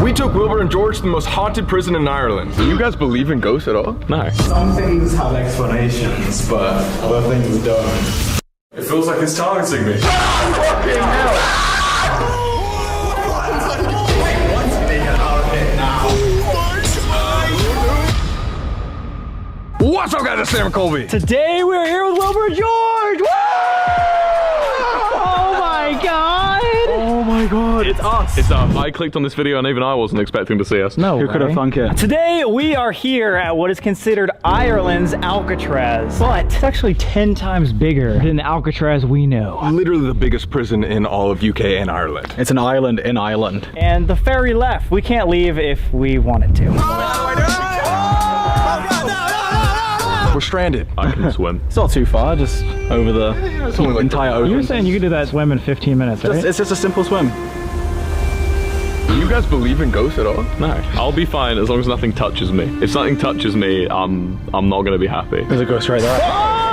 We took Wilbur and George to the most haunted prison in Ireland. Do you guys believe in ghosts at all? No. Some things have explanations, but other things don't. It feels like it's targeting me. What's up, guys? It's Sam Colby. Today we're here with Wilbur and George. Woo! Oh my god! Oh my god. It's us. It's us. I clicked on this video and even I wasn't expecting to see us. No Who could have thunk it? Today we are here at what is considered Ireland's Alcatraz, but it's actually 10 times bigger than the Alcatraz we know. Literally the biggest prison in all of UK and Ireland. It's an island in Ireland. And the ferry left. We can't leave if we wanted to. We're stranded. I can swim. It's not too far, just over the It's only like entire ocean. You were saying you could do that swim in 15 minutes, right? It's just a simple swim. Do you guys believe in ghosts at all? No. I'll be fine as long as nothing touches me. If something touches me, I'm not gonna be happy. There's a ghost right there. Oh!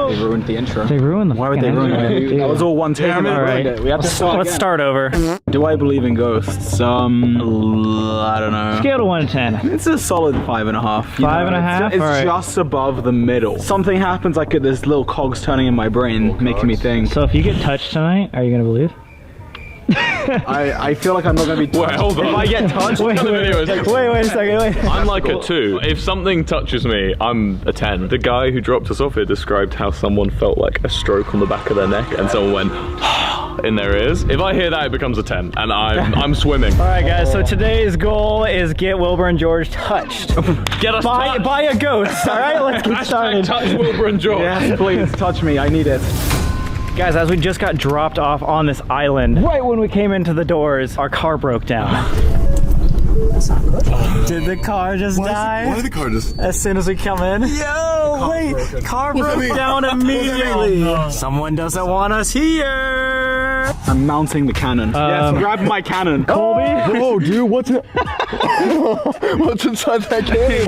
They ruined the intro. They ruined the Why would they ruin it? That was all one take. All right. We have to start Let's again. start over. Do I believe in ghosts? I don't know. Scale to 1 to 10. It's a solid 5.5. 5.5? It's All right. just above the middle. Something happens, like there's little cogs turning in my brain, making me think. So if you get touched tonight, are you gonna believe? I feel like I'm not gonna be touched. Wait, hold on. If I get touched, Wait a second, wait. I'm like a 2. If something touches me, I'm a 10. The guy who dropped us off here described how someone felt like a stroke on the back of their neck and someone went in their ears. If I hear that, it becomes a 10 and I'm swimming. All right, guys, so today's goal is get Wilbur and George touched. Get us touched. by a ghost, all right? Let's get started. Touch Wilbur and George. yes, please touch me. I need it. Guys, as we just got dropped off on this island, right when we came into the doors, our car broke down. That's not good. Did the car just die? Why did the car just... As soon as we come in? Yo, wait, car broke down immediately. Someone doesn't want us here. I'm mounting the cannon. Yes, grab my cannon. Colby? Oh, dude, what's it? What's inside that cannon?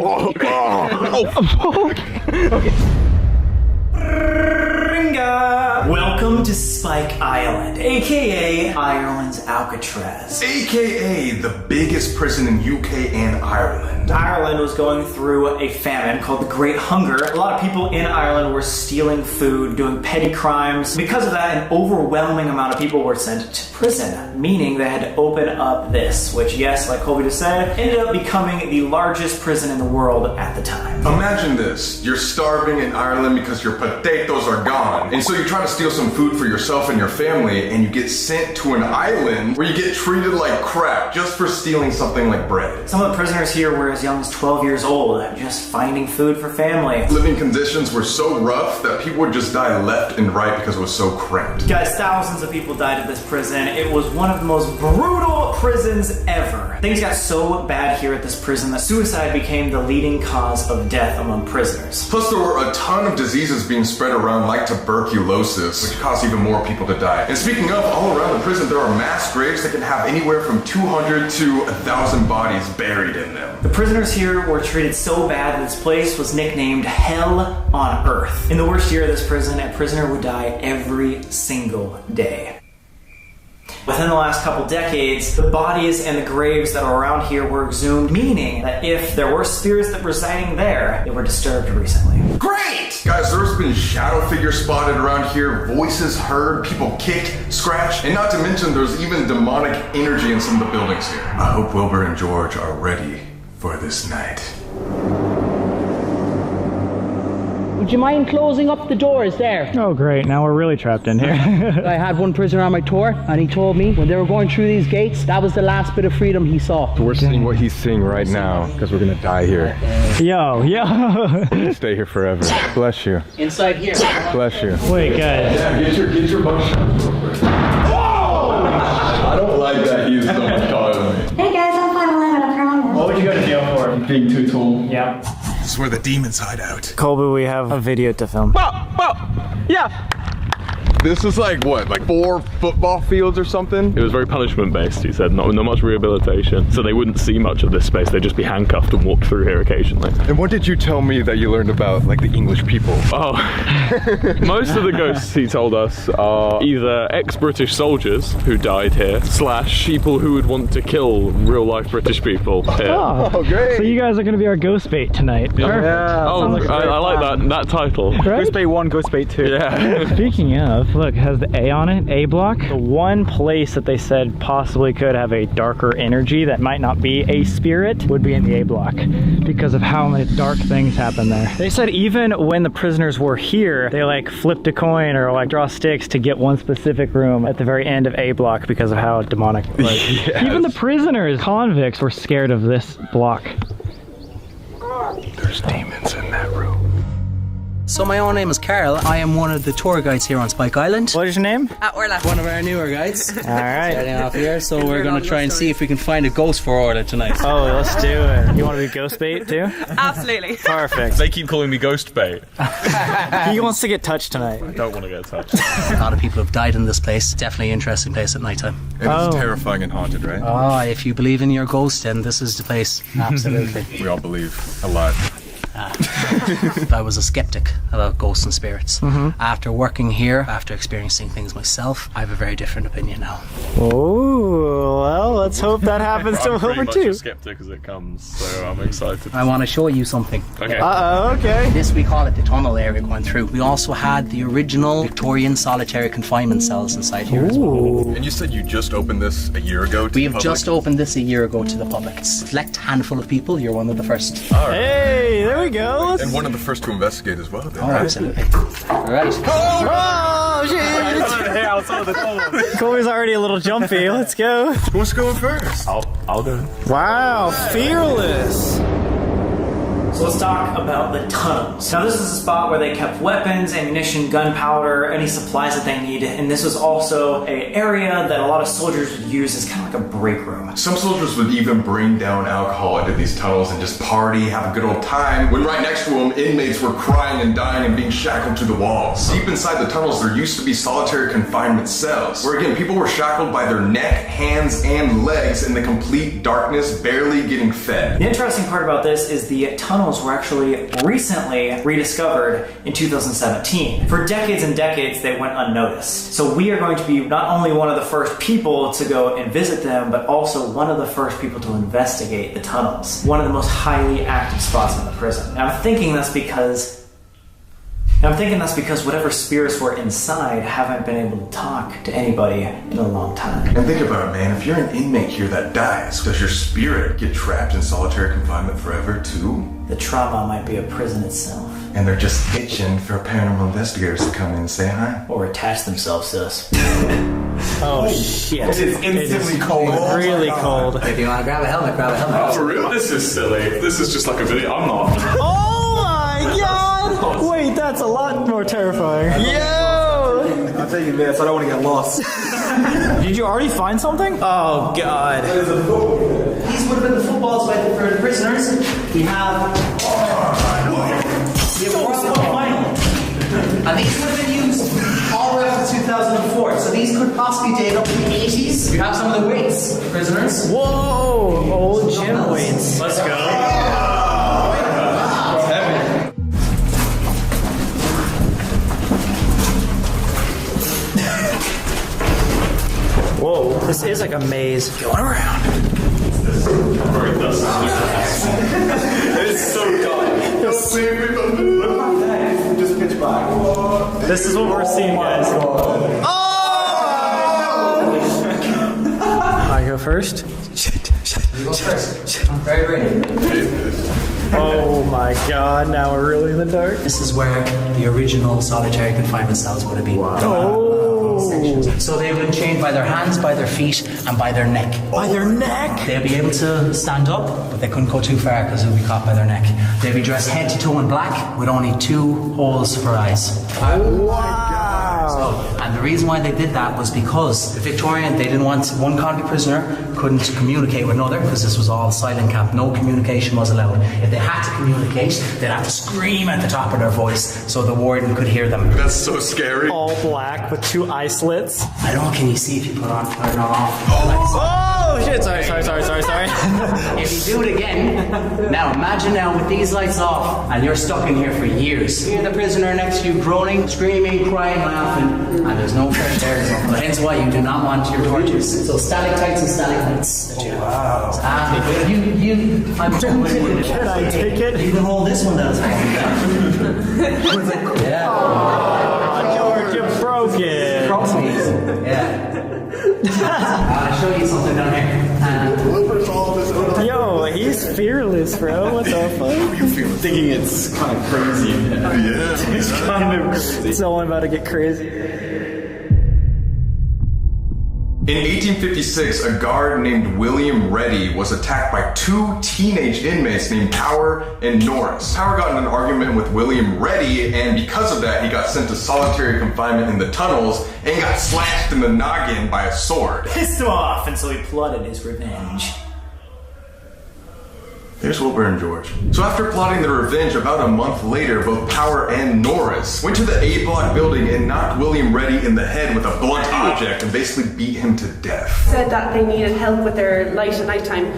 Welcome to Spike Island, aka Ireland's Alcatraz. AKA the biggest prison in UK and Ireland. Ireland was going through a famine called the Great Hunger. A lot of people in Ireland were stealing food, doing petty crimes. Because of that, an overwhelming amount of people were sent to prison, meaning they had to open up this, which, yes, like Colby just said, ended up becoming the largest prison in the world at the time. Imagine this, you're starving in Ireland because your potatoes are gone. And so you try to steal some food for yourself and your family and you get sent to an island where you get treated like crap just for stealing something like bread. Some of the prisoners here were as young as 12 years old, just finding food for family. Living conditions were so rough that people would just die left and right because it was so cramped. Guys, thousands of people died at this prison. It was one of the most brutal prisons ever. Things got so bad here at this prison that suicide became the leading cause of death among prisoners. Plus there were a ton of diseases being spread around like tuberculosis, which caused even more people to die. And speaking of, all around the prison there are mass graves that can have anywhere from 200 to 1,000 bodies buried in them. The prisoners here were treated so bad that this place was nicknamed Hell on Earth. In the worst year of this prison, a prisoner would die every single day. Within the last couple decades, the bodies and the graves that are around here were exhumed, meaning that if there were spirits that were residing there, they were disturbed recently. Great! Guys, there's been shadow figures spotted around here, voices heard, people kicked, scratched, and not to mention there's even demonic energy in some of the buildings here. I hope Wilbur and George are ready for this night. Would you mind closing up the doors there? Oh great, now we're really trapped in here. I had one prisoner on my tour and he told me when they were going through these gates, that was the last bit of freedom he saw. We're seeing what he's seeing right now because we're gonna die here. Yo. Stay here forever. Bless you. Inside here. Bless you. Wait, guys. Yeah, get your buckshot real quick. Whoa! I don't like that he's so much taller than me. Hey guys, I'm 5'11", I promise. What would you go to jail for? Being too tall. Yeah. This is where the demons hide out. Colby, we have a video to film. Whoa! Yeah! This is like what, like 4 football fields or something? It was very punishment based, he said, not much rehabilitation. So they wouldn't see much of this space, they'd just be handcuffed and walk through here occasionally. And what did you tell me that you learned about like the English people? Oh, most of the ghosts he told us are either ex-British soldiers who died here, / people who would want to kill real-life British people here. Oh, great. So you guys are going to be our ghost bait tonight. Yeah. Oh, I like that title. Ghost Bait 1, Ghost Bait 2. Yeah. Speaking of, look, it has the A on it, A block. The one place that they said possibly could have a darker energy that might not be a spirit would be in the A block because of how many dark things happen there. They said even when the prisoners were here, they like flipped a coin or like draw sticks to get one specific room at the very end of A block because of how demonic it was. Yes. Even the prisoners, convicts, were scared of this block. There's demons in that room. So my own name is Carl. I am one of the tour guides here on Spike Island. What is your name? Orla. One of our newer guides. All right. Starting off here, so we're going to try and see if we can find a ghost for Orla tonight. Oh, let's do it. You want to be ghost bait too? Absolutely. Perfect. They keep calling me ghost bait. He wants to get touched tonight. I don't want to get touched. A lot of people have died in this place. Definitely an interesting place at night time. And it's terrifying and haunted, right? Oh, if you believe in your ghost, then this is the place. Absolutely. We all believe a lot. I was a skeptic about ghosts and spirits. After working here, after experiencing things myself, I have a very different opinion now. Oh, well, let's hope that happens to I'm pretty Wilbur much too. as skeptic as it comes, so I'm excited. I want to show you something. Okay. Okay. This we call it the tunnel area going through. We also had the original Victorian solitary confinement cells inside here as well. And you said you just opened this a year ago to We the have public? just opened this a year ago to the public. Select handful of people, you're one of the first. Hey, there we go. And one of the first to investigate as well, then. Oh, absolutely. Alright. Oh, shit. Colby's already a little jumpy. Let's go. Who wants to go in first? I'll go. Wow, fearless. So let's talk about the tunnels. Now this is a spot where they kept weapons, ammunition, gunpowder, any supplies that they needed, and this was also an area that a lot of soldiers would use as kind of like a break room. Some soldiers would even bring down alcohol into these tunnels and just party, have a good old time, when right next to them, inmates were crying and dying and being shackled to the walls. Deep inside the tunnels, there used to be solitary confinement cells, where again, people were shackled by their neck, hands, and legs in the complete darkness, barely getting fed. The interesting part about this is the tunnels were actually recently rediscovered in 2017. For decades and decades, they went unnoticed. So we are going to be not only one of the first people to go and visit them, but also one of the first people to investigate the tunnels. One of the most highly active spots in the prison. And I'm thinking that's because whatever spirits were inside haven't been able to talk to anybody in a long time. And think about it, man, if you're an inmate here that dies, does your spirit get trapped in solitary confinement forever too? The trauma might be a prison itself. And they're just itching for paranormal investigators to come in and say hi. Or attach themselves to us. Oh, shit. It's instantly cold. Really cold. If you want to grab a helmet, grab a helmet. For real? This is silly. This is just like a video. I'm not. Oh my god! Wait, that's a lot more terrifying. Yo! I'll tell you this, I don't want to get lost. Did you already find something? Oh god. These would have been the footballs for the prisoners. We have World Cup final. And these would have been used all the way up to 2004. So these could possibly date up to the 80s. We have some of the weights, prisoners. Whoa! Old gym weights. Let's go. Whoa, this is like a maze. Going around. It's so dark. Just pitch black. This is what we're seeing, guys. Oh! I go first. You go first. I'm very ready. Oh my god, now we're really in the dark. This is where the original solitary confinement cells would have been. Oh! So they would have been chained by their hands, by their feet, and by their neck. By their neck? They'd be able to stand up, but they couldn't go too far because they would be caught by their neck. They'd be dressed head to toe in black with only 2 holes for eyes. Wow! And the reason why they did that was because the Victorian, they didn't want one convict prisoner couldn't communicate with another, because this was all silent camp. No communication was allowed. If they had to communicate, they'd have to scream at the top of their voice so the warden could hear them. That's so scary. All black with 2 eye slits. I don't know, can you see if you put on turn off? Oh shit, sorry. If you do it again, now imagine now with these lights off and you're stuck in here for years. You hear the prisoner next to you groaning, screaming, crying, laughing, and there's no fresh air. Hence why you do not want your torches. So stalactites and stalagmites. Wow. Can I take it? You can hold this one down. Yeah. Oh, George, you broke it. Yeah. I'll show you something down here. Yo, he's fearless, bro. What the fuck? Thinking it's kind of crazy. It's only about to get crazy. In 1856, a guard named William Reddy was attacked by 2 teenage inmates named Power and Norris. Power got in an argument with William Reddy, and because of that, he got sent to solitary confinement in the tunnels and got slashed in the noggin by a sword. Pissed him off, and so he plotted his revenge. There's Wilbur and George. So after plotting their revenge, about a month later, both Power and Norris went to the A block building and knocked William Reddy in the head with a blunt object and basically beat him to death. Said that they needed help with their light at night time,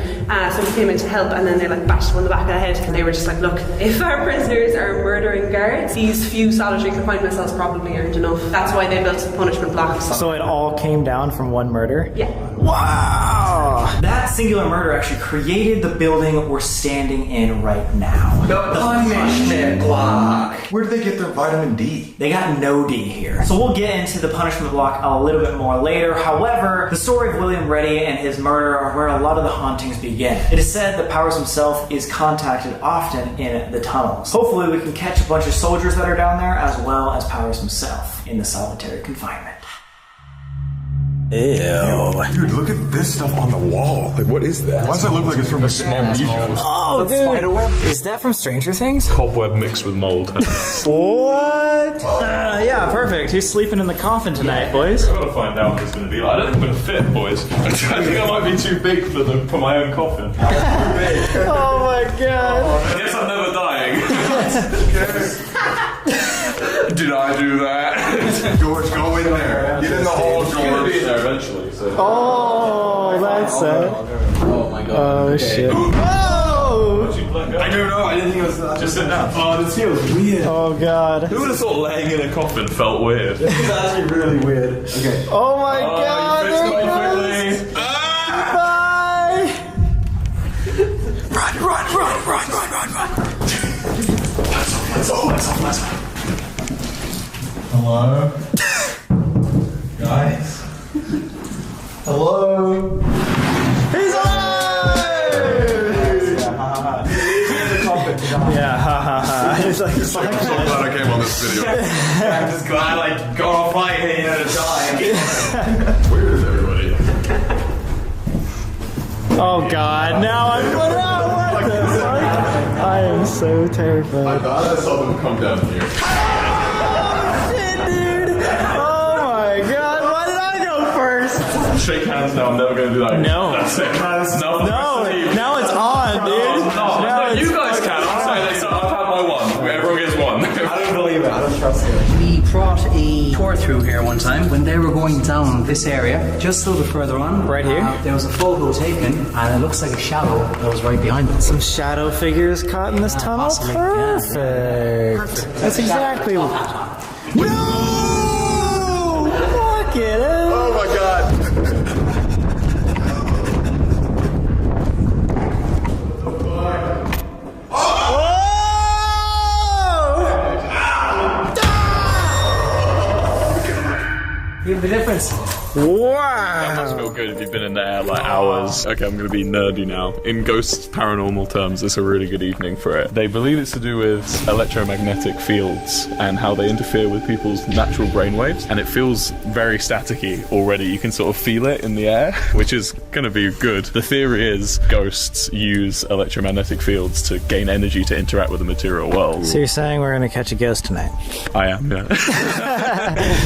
so he came in to help, and then they like bashed him on the back of the head, and they were just like, look, if our prisoners are murdering guards, these few solitary confinement cells probably aren't enough. That's why they built the punishment blocks. So it all came down from one murder? Yeah. Wow! That singular murder actually created the building we're standing in right now. The punishment block. Where did they get their vitamin D? They got no D here. So we'll get into the punishment block a little bit more later. However, the story of William Reddy and his murder are where a lot of the hauntings begin. It is said that Powers himself is contacted often in the tunnels. Hopefully we can catch a bunch of soldiers that are down there, as well as Powers himself in the solitary confinement. Ew. Dude, look at this stuff on the wall. Like, what is that? Why does that look like it's from a small museum? Oh, dude. Is that from Stranger Things? Cobweb mixed with mold. What? Yeah, perfect. He's sleeping in the coffin tonight, boys. I've got to find out what it's going to be like. I don't think I'm going to fit, boys. I think I might be too big for my own coffin. Oh my god. I guess I'm never dying. Did I do that? George, go in there. Get in the hole, It's going to be in George. there eventually. So. Oh, that's sad. Oh my god. Oh shit. Oh! I don't know. I didn't think it was that. Just sit down. Oh, this feels weird. Oh god. Who would have thought laying in a coffin felt weird? It's actually really weird. Okay. Oh my god. You fixed there it it quickly. goes. Bye. Let's go. Hello? Guys? Hello? He's alive! Yeah, ha ha ha. He's like, I'm so glad I came on this video. I'm just glad I got off light and you know to die. Where is everybody? oh god, now I'm what the fuck? I am so terrified. I thought I saw them come down here. Shake hands now. I'm never going to do that again. No. That's it. No, now it's on, dude. No, you guys can. I'm saying I've had my one. Everyone gets one. I don't believe it. I don't trust it. We brought a tour through here one time when they were going down this area, just a little bit further on. Right here? There was a photo taken, and it looks like a shadow that was right behind them. Some shadow figures caught in this tunnel? possibly, Perfect. yeah. That's exactly what... No! Look at it! Oh my god. You have the difference. That must feel good if you've been in there like hours. Okay, I'm gonna be nerdy now. In ghost paranormal terms, it's a really good evening for it. They believe it's to do with electromagnetic fields and how they interfere with people's natural brainwaves, and it feels very staticky already. You can sort of feel it in the air, which is gonna be good. The theory is ghosts use electromagnetic fields to gain energy to interact with the material world. So you're saying we're gonna catch a ghost tonight? I am, yeah.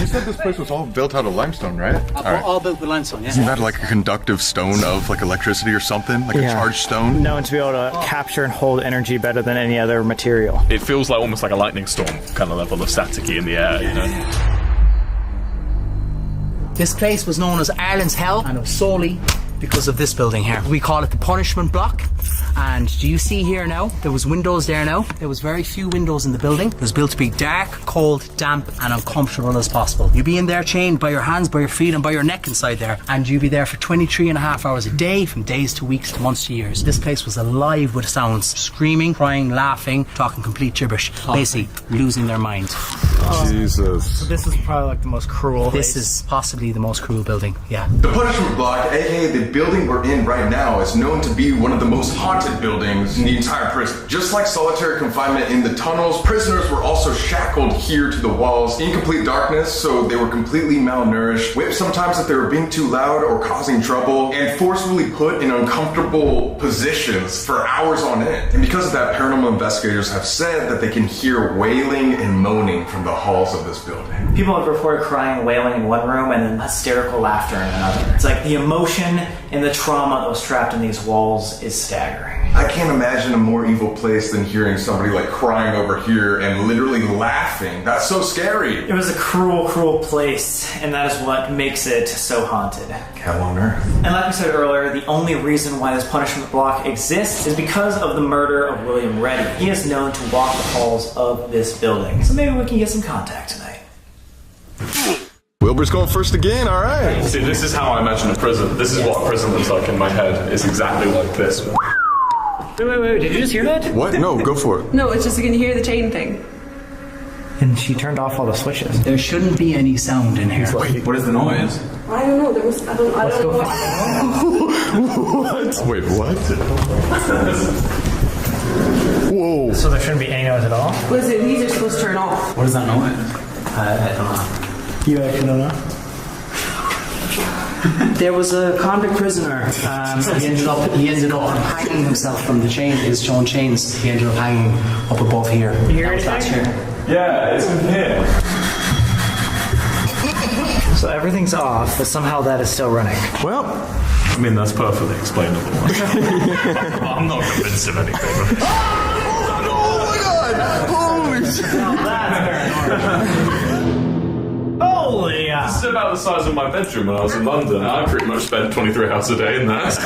You said this place was all built out of limestone, right? All built with limestone, yeah. Isn't that like a conductive stone of like electricity or something? Like a charged stone? Known to be able to capture and hold energy better than any other material. It feels like almost like a lightning storm kind of level of staticky in the air, you know? This place was known as Ireland's Hell, and it was solely because of this building here. We call it the punishment block. And do you see here now, there was windows there now. There was very few windows in the building. It was built to be dark, cold, damp and uncomfortable as possible. You'd be in there chained by your hands, by your feet and by your neck inside there. And you'd be there for 23.5 hours a day, from days to weeks to months to years. This place was alive with sounds. Screaming, crying, laughing, talking complete gibberish. Basically losing their mind. Jesus. So this is probably like the most cruel. This is possibly the most cruel building, yeah. The punishment block, aka the building we're in right now, is known to be one of the most haunted buildings in the entire prison. Just like solitary confinement in the tunnels, prisoners were also shackled here to the walls in complete darkness, so they were completely malnourished, whipped sometimes if they were being too loud or causing trouble, and forcibly put in uncomfortable positions for hours on end. And because of that, paranormal investigators have said that they can hear wailing and moaning from the halls of this building. People have reported crying and wailing in one room and then hysterical laughter in another. It's like the emotion and the trauma that was trapped in these walls is staggering. I can't imagine a more evil place than hearing somebody like crying over here and literally laughing. That's so scary. It was a cruel, cruel place, and that is what makes it so haunted. Hell on earth. And like we said earlier, the only reason why this punishment block exists is because of the murder of William Reddy. He is known to walk the halls of this building. So maybe we can get some contact tonight. Wilbur's going first again, alright. See, this is how I imagine a prison. This is what a prison looks like in my head. It's exactly like this. Wait, did you just hear that? What? No, go for it. No, it's just you can hear the chain thing. And she turned off all the switches. There shouldn't be any sound in here. Wait, what is the noise? I don't know. There was. I don't know what. What? Wait, what? Whoa. So there shouldn't be any noise at all? Was it? These are supposed to turn off. What is that noise? I don't know. You actually don't know? There was a convict prisoner. He ended up hanging himself from the chain, his own chains. He ended up hanging up above here. You hear That was anything? last year. Yeah, it's in here. So everything's off, but somehow that is still running. Well, I mean, that's perfectly explainable. I'm not convinced of anything. Oh my god! Holy shit! Holy This is about the size of my bedroom when I was in London. I pretty much spent 23 hours a day in that.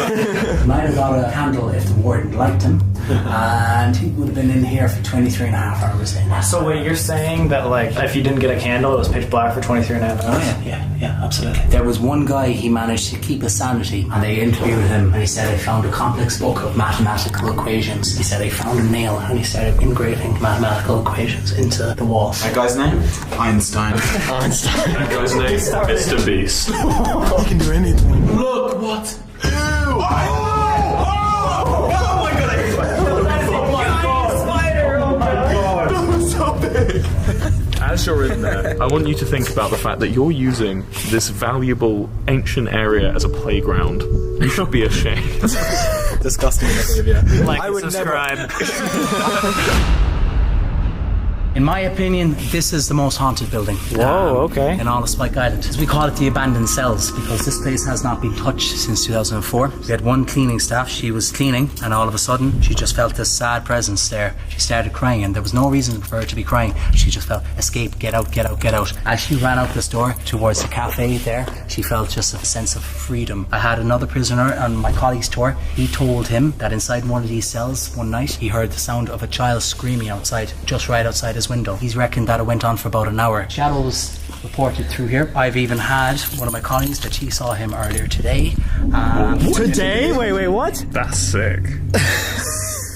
Might have got a candle if the warden liked him, and he would have been in here for 23.5 hours. So wait, you're saying that like if you didn't get a candle, it was pitch black for 23.5 hours? Oh yeah, absolutely. There was one guy, he managed to keep his sanity, and they interviewed him, and he said, I found a complex book of mathematical equations. He said, I found a nail, and he started engraving mathematical equations into the walls. That guy's name? Einstein. That guy's name is Mr. Beast. He can do anything. Look, what? Ew! Oh my god! That was so big! As you're in there, I want you to think about the fact that you're using this valuable ancient area as a playground. You should be ashamed. Disgusting behavior. Like and subscribe. In my opinion, this is the most haunted building. Whoa, okay. In all of Spike Island. We call it the abandoned cells because this place has not been touched since 2004. We had one cleaning staff, she was cleaning, and all of a sudden she just felt this sad presence there. She started crying, and there was no reason for her to be crying. She just felt, escape, get out, get out, get out. As she ran out this door towards the cafe there, she felt just a sense of freedom. I had another prisoner on my colleague's tour. He told him that inside one of these cells one night he heard the sound of a child screaming outside, just right outside his window. He's reckoned that it went on for about an hour. Shadows reported through here. I've even had one of my colleagues that she saw him earlier today. Today? Wait, what? That's sick.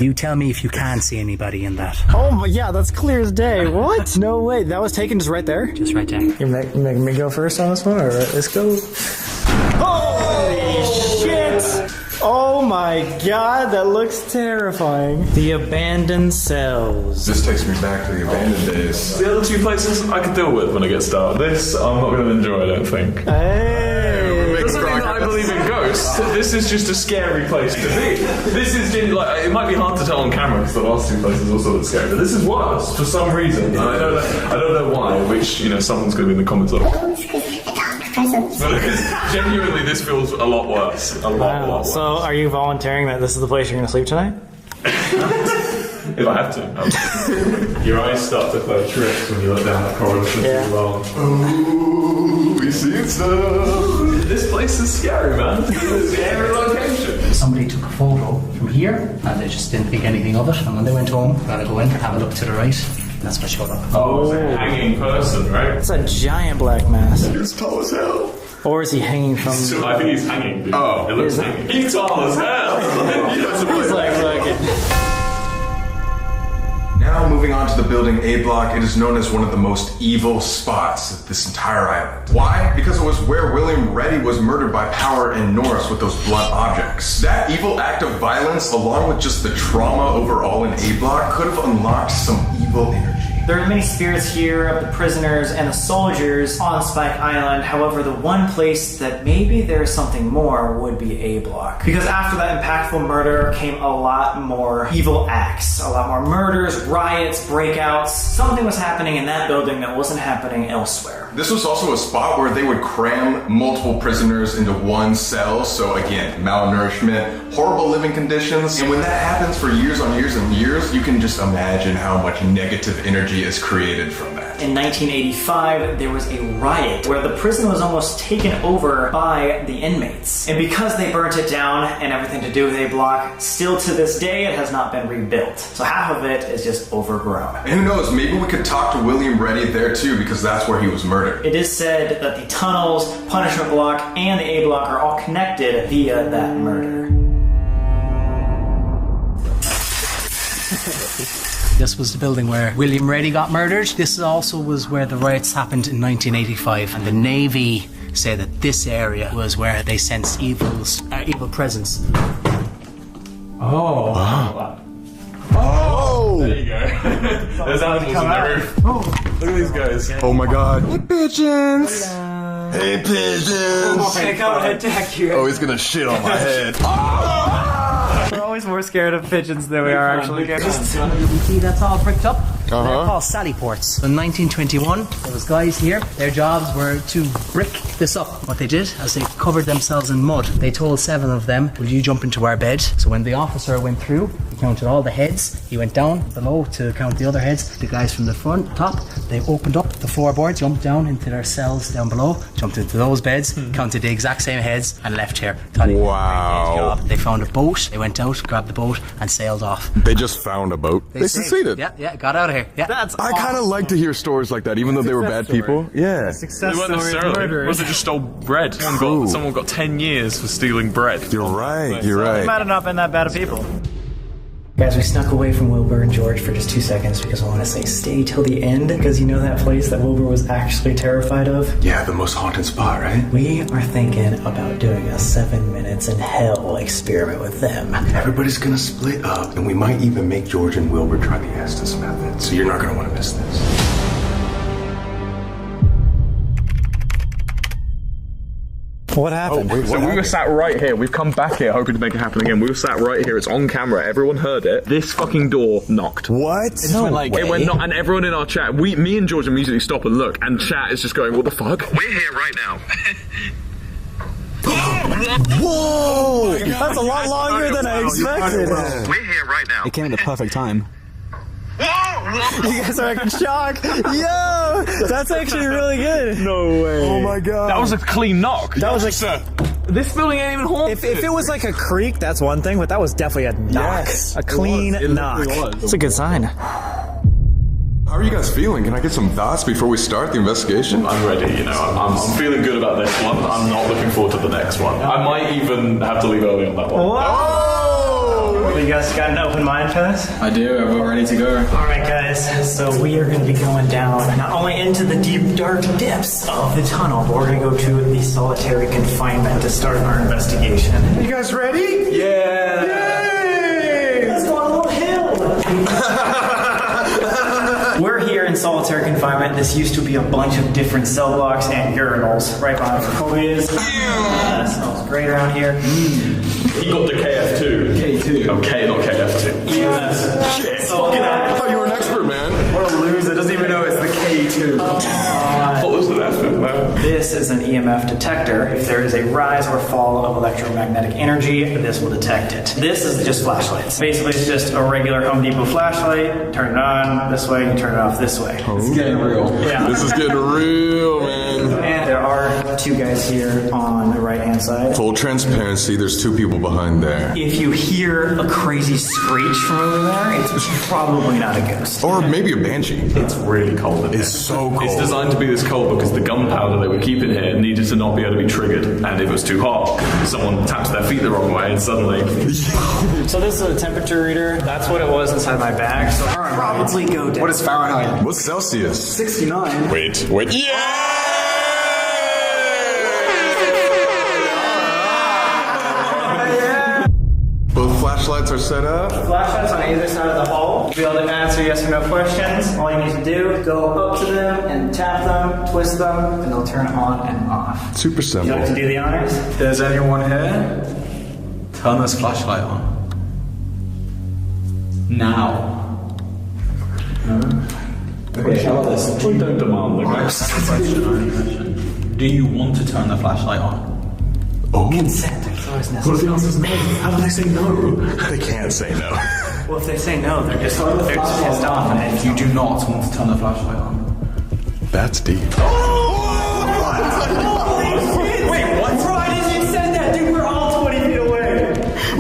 You tell me if you can see anybody in that. Oh my, yeah, that's clear as day. What? No way. That was taken just right there? Just right there. You making me go first on this one, or let's go? Holy shit! Oh my god, that looks terrifying. The abandoned cells. This takes me back to the abandoned days. The other two places I can deal with when I get started. This I'm not going to enjoy, I don't think. Hey! Doesn't mean that I believe in ghosts. This is just a scary place to be. This is like, it might be hard to tell on camera because the last two places also look scary, but this is worse for some reason. And I don't know why. Which someone's going to be in the comments of. Because genuinely, this feels a lot worse. A lot worse. So, are you volunteering that this is the place you're going to sleep tonight? If I have to. Your eyes start to play tricks when you look down that corridor for too long. Ooh, we see stuff. This place is scary, man. It's a scary location. Somebody took a photo from here and they just didn't think anything of it. And when they went home, gotta go in, have a look to the right. And that's what showed up. Oh, it's a hanging person, right? It's a giant black mass. He's tall as hell. Or is he hanging from... I think he's hanging, dude. Oh. It looks hanging. He's tall as hell. He's like, look. Now moving on to the building A block, it is known as one of the most evil spots of this entire island. Why? Because it was where William Reddy was murdered by Power and Norris with those blunt objects. That evil act of violence, along with just the trauma overall in A block, could have unlocked some evil energy. There are many spirits here of the prisoners and the soldiers on Spike Island. However, the one place that maybe there's something more would be A block. Because after that impactful murder came a lot more evil acts. A lot more murders, riots, breakouts. Something was happening in that building that wasn't happening elsewhere. This was also a spot where they would cram multiple prisoners into one cell. So again, malnourishment, horrible living conditions. And when that happens for years on years and years, you can just imagine how much negative energy is created from that. In 1985, there was a riot where the prison was almost taken over by the inmates. And because they burnt it down and everything to do with A block, still to this day it has not been rebuilt. So half of it is just overgrown. And who knows, maybe we could talk to William Reddy there too, because that's where he was murdered. It is said that the tunnels, punishment block, and the A block are all connected via that murder. This was the building where William Reddy got murdered. This also was where the riots happened in 1985. And the Navy say that this area was where they sensed evil presence. Oh. There you go. There's animals on the roof. Look at these guys. Oh my god. Hey, pigeons! Hey, pigeons! Hey, come and attack you. Oh, he's gonna shit on my head. We're always more scared of pigeons than we are actually. You see that's all bricked up? They're called sally ports. In 1921, there was guys here. Their jobs were to brick this up. What they did, as they covered themselves in mud, they told 7 of them, will you jump into our bed? So when the officer went through, he counted all the heads. He went down below to count the other heads. The guys from the front, top, they opened up the floorboards, jumped down into their cells down below, jumped into those beds, counted the exact same heads, and left here. Wow. They found a boat. They went out, grabbed the boat, and sailed off. They just found a boat. They saved- succeeded. Yeah, got out of here. Yeah. That's I kind of like to hear stories like that, even though they were bad people. Yeah. success They weren't story of necessarily. murderers. Was it just stole bread? Someone got 10 years for stealing bread. You're right. You're right. Might have not been that bad of people. Guys, we snuck away from Wilbur and George for just 2 seconds because I want to say stay till the end, because you know that place that Wilbur was actually terrified of? Yeah, the most haunted spot, right? We are thinking about doing a 7 minutes in hell experiment with them. Everybody's gonna split up, and we might even make George and Wilbur try the Estes method, so you're not gonna want to miss this. What happened? So we were sat right here. We've come back here hoping to make it happen again. We were sat right here. It's on camera. Everyone heard it. This fucking door knocked. What? It went knock, and everyone in our chat, me and George immediately stop and look, and chat is just going, what the fuck? We're here right now. Whoa! That's a lot longer than I expected. We're here right now. It came at the perfect time. You guys are in shock. Yo, that's actually really good. No way. Oh my god. That was a clean knock. That was like, This building ain't even haunted. if it was like a creak, that's one thing, but that was definitely a knock. Yes, a clean knock. It's a good sign. How are you guys feeling? Can I get some thoughts before we start the investigation? I'm ready, you know. I'm feeling good about this one. I'm not looking forward to the next one. I might even have to leave early on that one. Whoa! you guys got an open mind for this? I do, I'm all ready to go. Alright guys, so we are going to be going down not only into the deep dark depths of the tunnel, but we're going to go to the solitary confinement to start our investigation. You guys ready? Yeah! Yay! Let's go on a little hill! We're here in solitary confinement. This used to be a bunch of different cell blocks and urinals right behind where Kobe is. Smells great around here. He got the KF2. K2. Okay, not KF2. Yes. Shit. I thought you were an expert, man. What a loser, doesn't even know it's the K2. What was the last one, man? This is an EMF detector. If there is a rise or fall of electromagnetic energy, this will detect it. This is just flashlights. Basically, it's just a regular Home Depot flashlight. Turn it on this way, and you turn it off this way. It's getting real. Yeah. This is getting real, man. And there are two guys here on the right-hand side. Full transparency, there's two people behind there. If you hear a crazy screech from over there, it's probably not a ghost. Or maybe a banshee. It's really cold in here. It's so cold. It's designed to be this cold because the gunpowder they were keeping here needed to not be able to be triggered. And if it was too hot, someone taps their feet the wrong way and suddenly... So this is a temperature reader. That's what it was inside my bag. So I'll probably go down. What is Fahrenheit? What's Celsius? 69. Wait. Yeah! Both flashlights are set up. Flashlights on either side of the hall. You'll be able to answer yes or no questions. All you need to do is go up to them and tap them, twist them, and they'll turn on and off. Super You simple. like to do the honors? There's anyone here? Turn this flashlight on. Now. Okay, how about this? We don't demand the ghost. Do you want to turn the flashlight on? Consent is always What if necessary. the answer's no? How do they say no? They can't say no. Well, if they say no, they're just pissed off. And if you do not want to turn the flashlight on. That's deep. Wait, what? Why did you send that? Dude, we're all 20 feet away. No,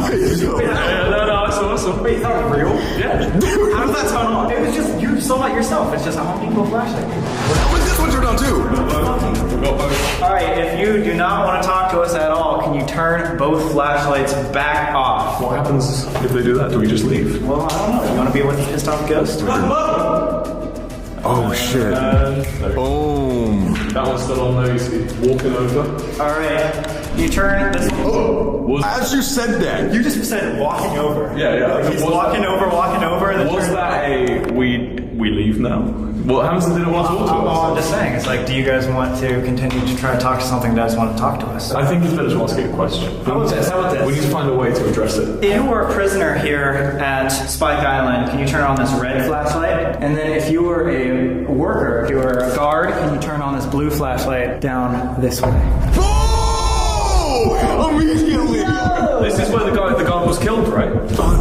it's awesome. Wait, is that real? Yeah. How did that turn on? It was just, you saw it yourself. It's just a Home Depot flashlight. What's this one turned on too? Alright, if you do not want to talk to us at all, can you turn both flashlights back off? What happens if they do that? Do we just leave? Well, I don't know. You want to be with the pissed off ghost? Oh shit. Boom. That one's still on there, you see, walking over. Alright, you turn this one. As you said that, You just said walking over. Yeah. He's walking over. Then Was turn that a we leave now? What happens if they don't want to talk to Oh, us? I'm just saying, it's like, do you guys want to continue to try to talk to something that doesn't want to talk to us? I think it's better to ask it a question. How about this? We need to find a way to address it. If you were a prisoner here at Spike Island, can you turn on this red flashlight? And then if you were a worker, if you were a guard, can you turn on this blue flashlight down this way? oh! Immediately. This is where the guard was killed, right?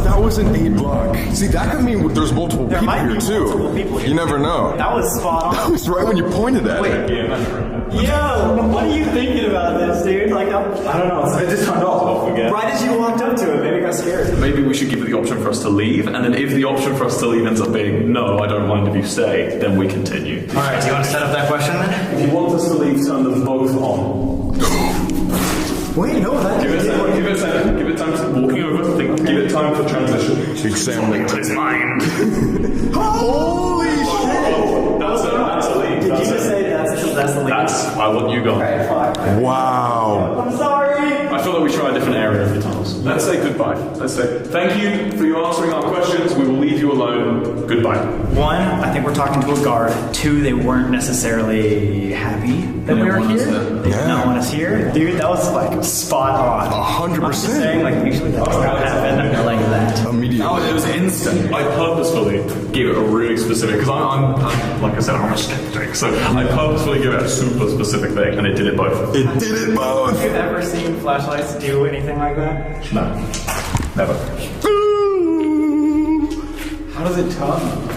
That was an A block. See, that could mean there's multiple people might be here too. multiple people here. You never know. That was spot That on. was right when you pointed at it. Yo, what are you thinking about this, dude? Like, I don't know. It just turned off. Right as you walked up to it, maybe it got scared. Maybe we should give it the option for us to leave, and then if the option for us to leave ends up being no, I don't mind if you stay, then we continue. All right, do you want to set up that question then? If you want us to leave, turn them both on. Wait, no, that. Give it a second. Give it a second. Give it time to walking over. Think. Give it time for transition. Big Sam linked It's mine. Holy shit! That's a lead. Did you just say that's the lead? That's I want you gone. Okay, fine. Wow. I'm sorry. I feel like we try a different area of the tunnels. Let's say goodbye. Let's say thank you for you answering our questions. We will leave you alone. Goodbye. One, I think we're talking to a guard. Two, they weren't necessarily happy that we were here. They did not want us here. Dude, that was like spot on. 100%. I'm just saying, like, usually that does not happen like that. Immediately. It was instant. I purposefully gave it a really specific, because I'm like I said, I'm a skeptic, so I purposefully give it a super specific thing, and it did it both. It did it both. Have you ever seen flashlights do anything like that? No, never. How does it turn?